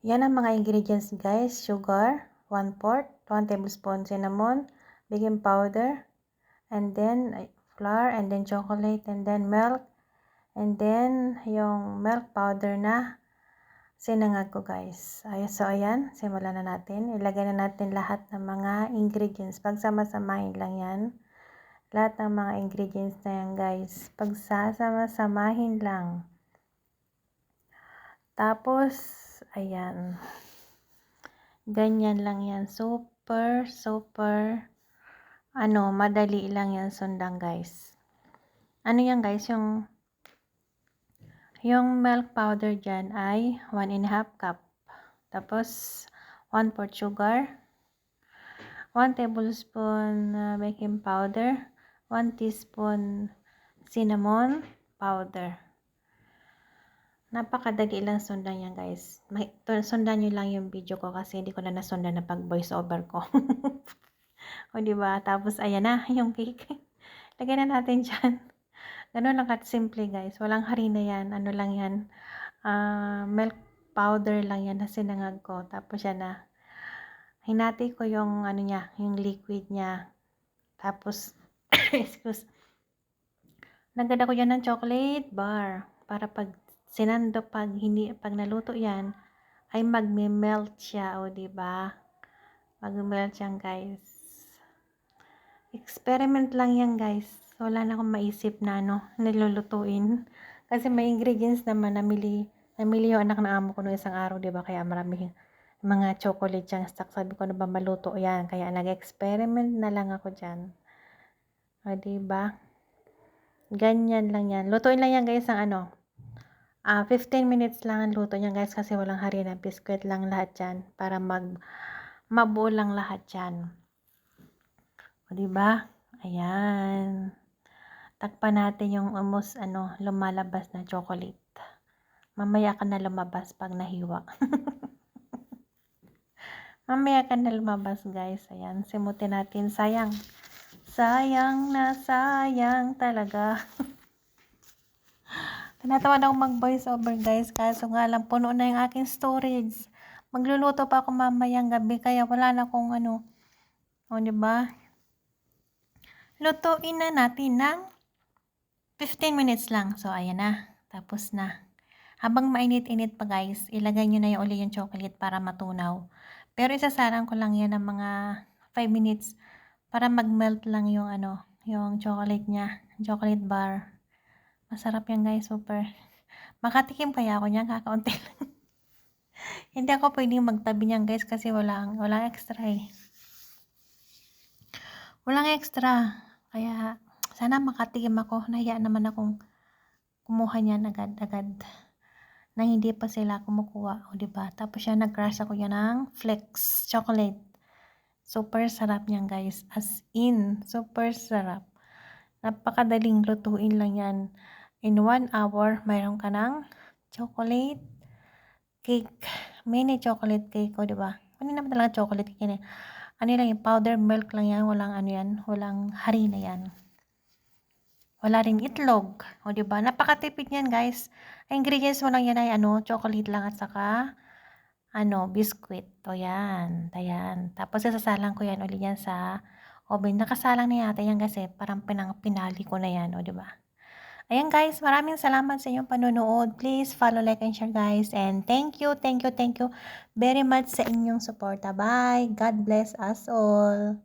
Yan ang mga ingredients guys. Sugar, 1/4, 1 tablespoon cinnamon, baking powder, and then flour, and then chocolate, and then milk, and then yung milk powder na sinangag ko guys. So ayan, simulan na natin. Ilagay na natin lahat ng mga ingredients. Pagsama-samahin lang yan. Lahat ng mga ingredients na yan guys. Pagsasama-samahin lang. Tapos, ayan. Ganyan lang yan. Super, madali lang yan sundan guys. Ano yan guys, yung milk powder dyan ay 1.5 cup. Tapos, 1/4 sugar, 1 tablespoon baking powder, 1 teaspoon cinnamon powder. Napakadali lang sundan yan guys. Sundan nyo lang yung video ko kasi hindi ko na nasundan na pag voice over ko. O diba? Tapos ayan na yung cake. Lagay na natin dyan. Ganun lang simple guys. Walang harina yan. Ano lang yan. Milk powder lang yan na sinangag ko. Tapos yan na. Hinati ko yung ano niya, yung liquid niya. Tapos, excuse. Nagdala ko yan ng chocolate bar. Para pag pag naluto yan, ay magme-melt siya, o diba? Mag-melt yan, guys. Experiment lang yan, guys. Wala na akong maisip na nilulutuin. Kasi may ingredients naman, namili yung anak na amo ko noong isang araw, diba? Kaya marami mga chocolate yung stock. Sabi ko na ba maluto yan? Kaya nag-experiment na lang ako dyan. O diba? Ganyan lang yan. Lutuin lang yan, guys, ang 15 minutes lang ang luto niya guys kasi walang harina, biscuit lang lahat yan para mabuo lang lahat yan. O diba? Ayan. Takpan natin yung almost lumalabas na chocolate. Mamaya ka na lumabas pag nahiwa. Mamaya ka na lumabas guys. Ayan, simutin natin. Sayang. Sayang na sayang talaga. Tinatawan ako mag-voice over guys, kaso nga lang puno na yung aking storage. Magluluto pa ako mamayang gabi kaya wala na akong o diba? Lutuin na natin ng 15 minutes lang. So ayan na, tapos na. Habang mainit-init pa guys, ilagay nyo na yung uli yung chocolate para matunaw. Pero isasalang ko lang yan ng mga 5 minutes para mag-melt lang yung yung chocolate niya, chocolate bar. Masarap yan guys, super. Makatikim kaya ako niyan, kakaunti lang. Hindi ako pwedeng magtabi niyan guys kasi walang extra eh. Walang extra. Kaya sana makatikim ako. Nahiya naman akong kumuha niyan agad-agad. Na hindi pa sila kumukuha. O diba? Tapos yan, nag-crush ako yan ng Flex chocolate. Super sarap niyan guys. As in, super sarap. Napakadaling lutuin lang yan. In 1 hour, mayroon ka ng chocolate cake. Mini chocolate cake, o diba? Ano naman talaga chocolate cake yan eh. Ano lang yung powder milk lang yan. Walang walang harina yan. Wala rin itlog. O diba? Napakatipid yan guys. Ang ingredients mo lang yan ay chocolate lang at saka biscuit. O yan. Ayan. Tapos sasalang ko yan ulit yan sa oven. Nakasalang na yata yan kasi parang pinali ko na yan. O diba? Ayan guys, maraming salamat sa inyong panonood. Please follow, like, and share guys. And thank you very much sa inyong suporta. Bye! God bless us all!